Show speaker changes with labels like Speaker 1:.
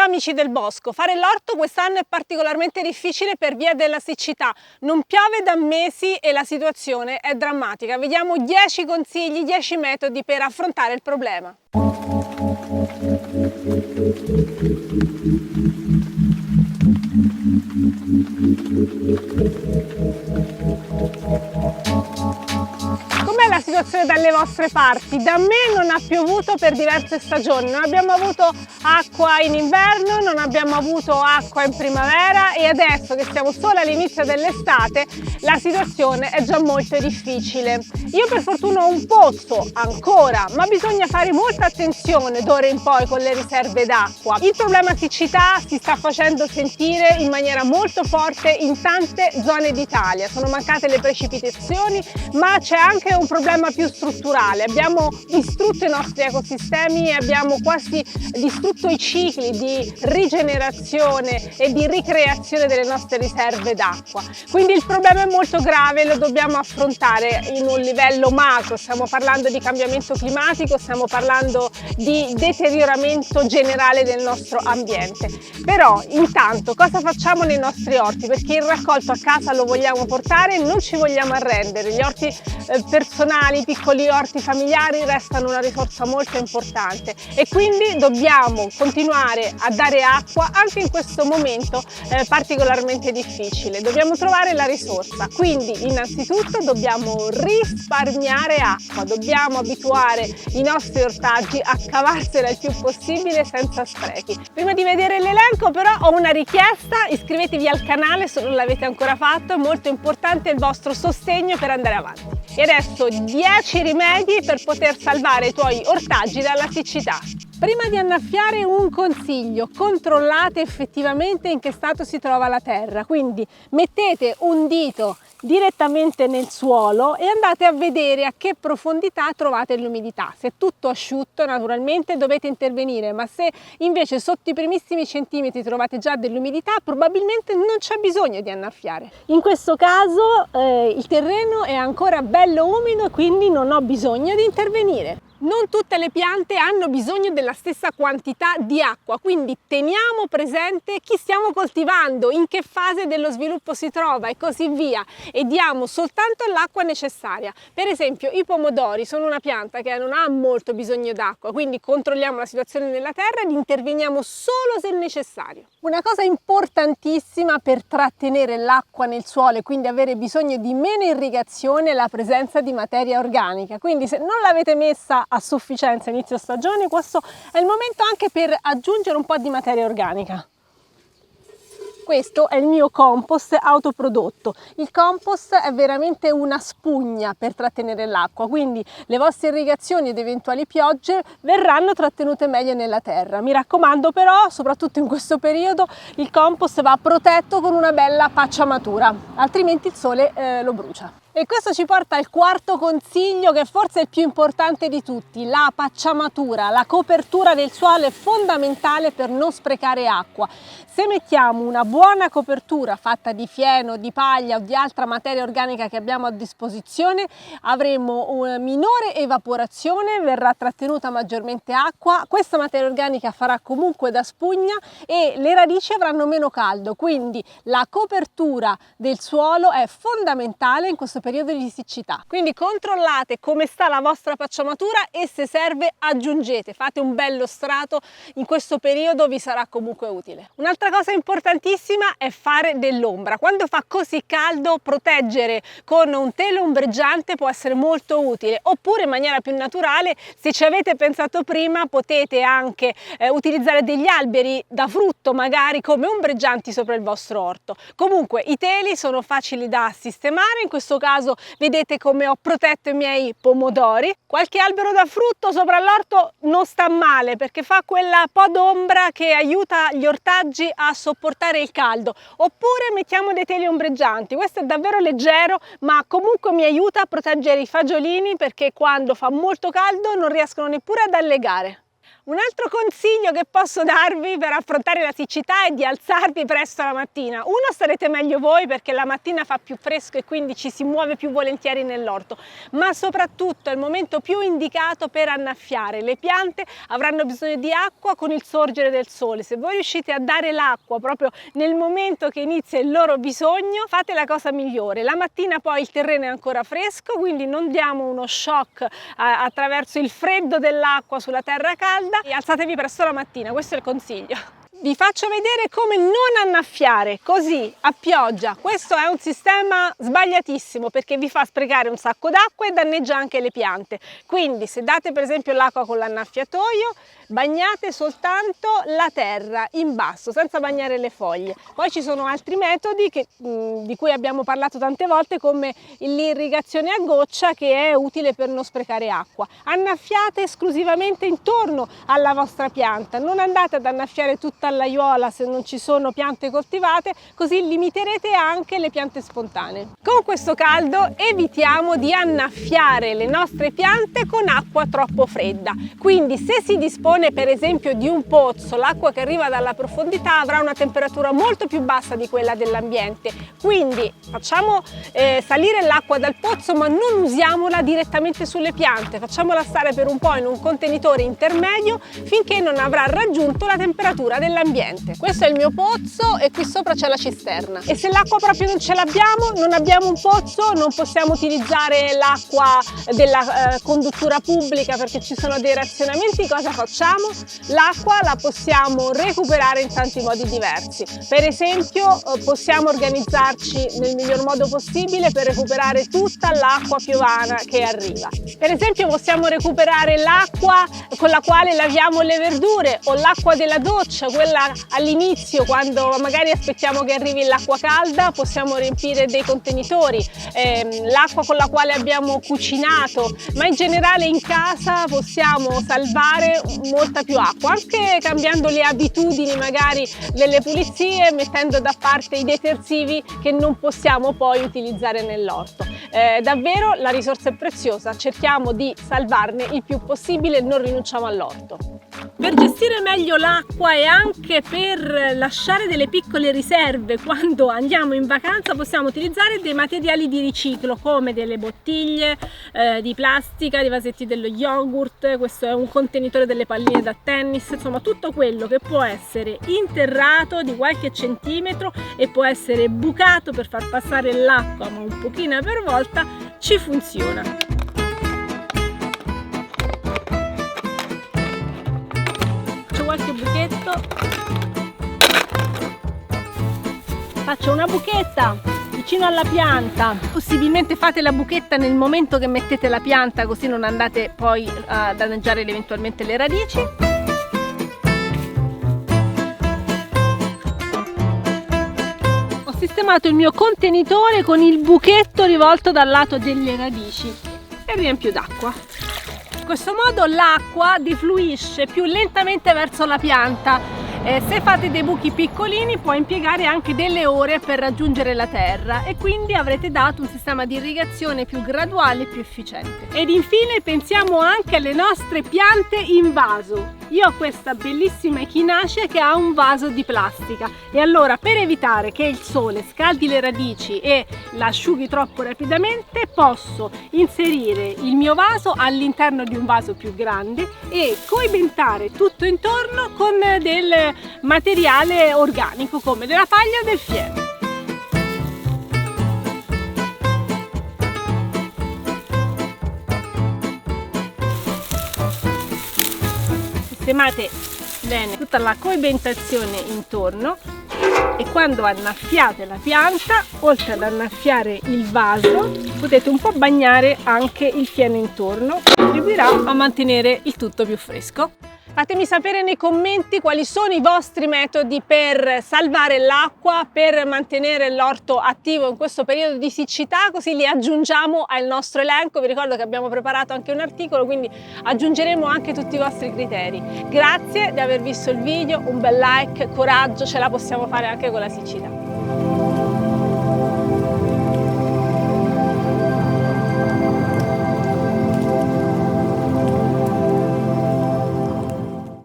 Speaker 1: Ciao amici del bosco, fare l'orto quest'anno è particolarmente difficile per via della siccità. Non piove da mesi e la situazione è drammatica. Vediamo 10 consigli, 10 metodi per affrontare il problema. Com'è la situazione dalle vostre parti? Da me non ha piovuto per diverse stagioni, non abbiamo avuto acqua in inverno, non abbiamo avuto acqua in primavera e adesso che siamo solo all'inizio dell'estate la situazione è già molto difficile. Io per fortuna ho un pozzo ancora, ma bisogna fare molta attenzione d'ora in poi con le riserve d'acqua. Il problema siccità si sta facendo sentire in maniera molto forte in tante zone d'Italia, sono mancate le precipitazioni, ma c'è anche un problema più strutturale. Abbiamo distrutto i nostri ecosistemi e abbiamo quasi distrutto i cicli di rigenerazione e di ricreazione delle nostre riserve d'acqua. Quindi il problema è molto grave e lo dobbiamo affrontare in un livello macro. Stiamo parlando di cambiamento climatico, stiamo parlando di deterioramento generale del nostro ambiente. Però intanto cosa facciamo nei nostri orti? Perché il raccolto a casa lo vogliamo portare, non ci vogliamo arrendere. Gli orti personali, i piccoli orti familiari restano una risorsa molto importante e quindi dobbiamo continuare a dare acqua anche in questo momento particolarmente difficile. Dobbiamo trovare la risorsa, quindi innanzitutto dobbiamo risparmiare acqua, dobbiamo abituare i nostri ortaggi a cavarsela il più possibile senza sprechi. Prima di vedere l'elenco però ho una richiesta: iscrivetevi al canale se non l'avete ancora fatto, è molto importante il vostro sostegno per andare avanti. E adesso 10 rimedi per poter salvare i tuoi ortaggi dalla siccità. Prima di annaffiare un consiglio: controllate effettivamente in che stato si trova la terra, quindi mettete un dito direttamente nel suolo e andate a vedere a che profondità trovate l'umidità. Se è tutto asciutto naturalmente dovete intervenire, ma se invece sotto i primissimi centimetri trovate già dell'umidità probabilmente non c'è bisogno di annaffiare. In questo caso il terreno è ancora bello umido, quindi non ho bisogno di intervenire. Non tutte le piante hanno bisogno della stessa quantità di acqua, quindi teniamo presente chi stiamo coltivando, in che fase dello sviluppo si trova e così via, e diamo soltanto l'acqua necessaria. Per esempio i pomodori sono una pianta che non ha molto bisogno d'acqua, quindi controlliamo la situazione nella terra ed interveniamo solo se necessario. Una cosa importantissima per trattenere l'acqua nel suolo e quindi avere bisogno di meno irrigazione è la presenza di materia organica, quindi se non l'avete messa a sufficienza inizio stagione, questo è il momento anche per aggiungere un po' di materia organica. Questo è il mio compost autoprodotto. Il compost è veramente una spugna per trattenere l'acqua, quindi le vostre irrigazioni ed eventuali piogge verranno trattenute meglio nella terra. Mi raccomando però, soprattutto in questo periodo, il compost va protetto con una bella pacciamatura, altrimenti il sole lo brucia. E questo ci porta al quarto consiglio, che forse è il più importante di tutti: la pacciamatura, la copertura del suolo è fondamentale per non sprecare acqua. Se mettiamo una buona copertura fatta di fieno, di paglia o di altra materia organica che abbiamo a disposizione, avremo una minore evaporazione, verrà trattenuta maggiormente acqua, questa materia organica farà comunque da spugna e le radici avranno meno caldo, quindi la copertura del suolo è fondamentale in questo periodo di siccità. Quindi controllate come sta la vostra pacciamatura e se serve aggiungete, fate un bello strato, in questo periodo vi sarà comunque utile. Un'altra cosa importantissima è fare dell'ombra. Quando fa così caldo, proteggere con un telo ombreggiante può essere molto utile, oppure in maniera più naturale, se ci avete pensato prima, potete anche utilizzare degli alberi da frutto magari come ombreggianti sopra il vostro orto. Comunque i teli sono facili da sistemare, in questo caso vedete come ho protetto i miei pomodori. Qualche albero da frutto sopra l'orto non sta male perché fa quella po' d'ombra che aiuta gli ortaggi a sopportare il caldo, oppure mettiamo dei teli ombreggianti. Questo è davvero leggero ma comunque mi aiuta a proteggere i fagiolini perché quando fa molto caldo non riescono neppure ad allegare. Un altro consiglio che posso darvi per affrontare la siccità è di alzarvi presto la mattina. Uno, starete meglio voi perché la mattina fa più fresco e quindi ci si muove più volentieri nell'orto, ma soprattutto è il momento più indicato per annaffiare. Le piante avranno bisogno di acqua con il sorgere del sole. Se voi riuscite a dare l'acqua proprio nel momento che inizia il loro bisogno, fate la cosa migliore. La mattina poi il terreno è ancora fresco, quindi non diamo uno shock attraverso il freddo dell'acqua sulla terra calda. E alzatevi presto la mattina, questo è il consiglio. Vi faccio vedere come non annaffiare così a pioggia. Questo è un sistema sbagliatissimo perché vi fa sprecare un sacco d'acqua e danneggia anche le piante. Quindi se date per esempio l'acqua con l'annaffiatoio, bagnate soltanto la terra in basso, senza bagnare le foglie. Poi ci sono altri metodi di cui abbiamo parlato tante volte, come l'irrigazione a goccia, che è utile per non sprecare acqua. Annaffiate esclusivamente intorno alla vostra pianta, non andate ad annaffiare tutta l'aiuola se non ci sono piante coltivate, così limiterete anche le piante spontanee. Con questo caldo evitiamo di annaffiare le nostre piante con acqua troppo fredda, quindi se si dispone per esempio di un pozzo, l'acqua che arriva dalla profondità avrà una temperatura molto più bassa di quella dell'ambiente, quindi facciamo salire l'acqua dal pozzo ma non usiamola direttamente sulle piante, facciamola stare per un po' in un contenitore intermedio finché non avrà raggiunto la temperatura dell'ambiente. Questo è il mio pozzo e qui sopra c'è la cisterna, e se l'acqua proprio non ce l'abbiamo, non abbiamo un pozzo, non possiamo utilizzare l'acqua della conduttura pubblica perché ci sono dei razionamenti, cosa facciamo? L'acqua la possiamo recuperare in tanti modi diversi. Per esempio possiamo organizzarci nel miglior modo possibile per recuperare tutta l'acqua piovana che arriva. Per esempio possiamo recuperare l'acqua con la quale laviamo le verdure, o l'acqua della doccia, quella all'inizio quando magari aspettiamo che arrivi l'acqua calda, possiamo riempire dei contenitori, l'acqua con la quale abbiamo cucinato, ma in generale in casa possiamo salvare molta più acqua, anche cambiando le abitudini magari delle pulizie, mettendo da parte i detersivi che non possiamo poi utilizzare nell'orto. Davvero la risorsa è preziosa, cerchiamo di salvarne il più possibile e non rinunciamo all'orto. Per gestire meglio l'acqua e anche per lasciare delle piccole riserve quando andiamo in vacanza, possiamo utilizzare dei materiali di riciclo come delle bottiglie di plastica, dei vasetti dello yogurt, questo è un contenitore delle palline da tennis, insomma tutto quello che può essere interrato di qualche centimetro e può essere bucato per far passare l'acqua ma un pochino per volta, ci funziona. Qualche buchetto, faccio una buchetta vicino alla pianta, possibilmente fate la buchetta nel momento che mettete la pianta, così non andate poi a danneggiare eventualmente le radici. Ho sistemato il mio contenitore con il buchetto rivolto dal lato delle radici e riempio d'acqua. In questo modo l'acqua defluisce più lentamente verso la pianta. Se fate dei buchi piccolini può impiegare anche delle ore per raggiungere la terra e quindi avrete dato un sistema di irrigazione più graduale e più efficiente. Ed infine pensiamo anche alle nostre piante in vaso. Io ho questa bellissima echinacea che ha un vaso di plastica e allora, per evitare che il sole scaldi le radici e l'asciughi troppo rapidamente, posso inserire il mio vaso all'interno di un vaso più grande e coibentare tutto intorno con del materiale organico come della paglia o del fieno. Sistemate bene tutta la coibentazione intorno e quando annaffiate la pianta, oltre ad annaffiare il vaso, potete un po' bagnare anche il fieno intorno, che contribuirà a mantenere il tutto più fresco. Fatemi sapere nei commenti quali sono i vostri metodi per salvare l'acqua, per mantenere l'orto attivo in questo periodo di siccità, così li aggiungiamo al nostro elenco. Vi ricordo che abbiamo preparato anche un articolo, quindi aggiungeremo anche tutti i vostri criteri. Grazie di aver visto il video, un bel like, coraggio, ce la possiamo fare anche con la siccità.